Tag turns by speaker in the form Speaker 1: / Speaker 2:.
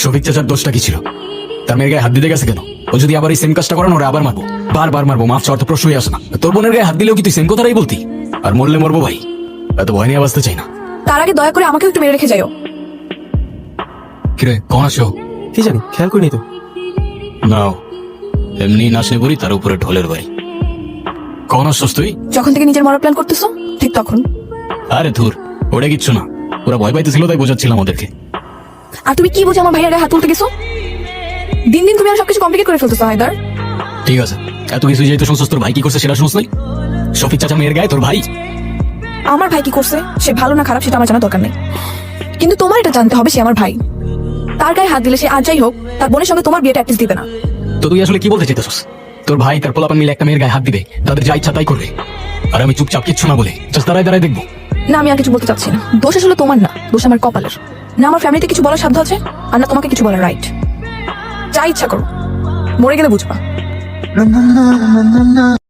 Speaker 1: শফিক চাচার দোষটা কি ছিল? তার মেয়ের গায়ে হাত দিতে গেছে কেন? ও যদি আবার এই সেম কাজটা করেন ওরা আবার মারবো, বারবার মারবো, মাফ চাওয়ার তো প্রশ্নই আসে না। তোর বোনের গায়ে হাত দিলেও কি তুই সেম কথাটাই বলতি? আর মরলে মরবো ভাই, এত ভয় নিয়ে বাঁচতে চাই না।
Speaker 2: তার আগে দয়া করে আমাকেও একটু মেরে রেখে যাইও।
Speaker 1: কিরে কখন আসো?
Speaker 3: কি জানি, খেয়াল করিনি তো।
Speaker 1: নাও এমনি নাচনে পড়ি, তার উপরে ঢোলের ভাই। কখন আসছস তুই?
Speaker 2: যখন থেকে নিজের মরার প্ল্যান করতেছো ঠিক তখন।
Speaker 1: আরে ধুর, ওটা কিচ্ছু না, ওরা ভয় পাইতেছিল তাই বোঝাচ্ছিলাম ওদেরকে।
Speaker 2: আর তুমি কি বুঝে আমার ভাইয়ের গায়ে হাত তুলতে গেছো? দিন দিন তুমি আমার সবকিছু কমপ্লিকেট করে ফেলতেছো হায়দার।
Speaker 1: ঠিক আছে, এত কিছু যেহেতু শুনছস, তোর ভাই কি করছে সেটা শুনছ নাই? শফিক চাচা মেয়ের গায়ে তোর ভাই।
Speaker 2: আমার ভাই কি করছে, সে ভালো না খারাপ সেটা আমার জানা দরকার নেই, কিন্তু তোমার এটা জানতে হবে সে আমার ভাই। তার গায়ে হাত দিলে সে আর যাই হোক তার বোনের সঙ্গে তোমার বিয়েটা অ্যাটলিস্ট দিবে না।
Speaker 1: তো তুই আসলে কি বলতে চাইতেছস? তোর ভাই তার পোলাপান মিলে একটা মেয়ের গায়ে হাত দিবে, তাদের যা ইচ্ছা তাই করবে, আর আমি চুপচাপ কিচ্ছু না বলে জাস্ট দাঁড়ায় দাঁড়ায় দেখবো?
Speaker 2: না, আমি আর কিছু বলতে চাচ্ছি না। দোষ আসলে তোমার না, দোষ আমার কপালের। না আমার ফ্যামিলিতে কিছু বলার সাধ্য আছে, আর না তোমাকে কিছু বলার রাইট। যা ইচ্ছা করো, মরে গেলে বুঝবা।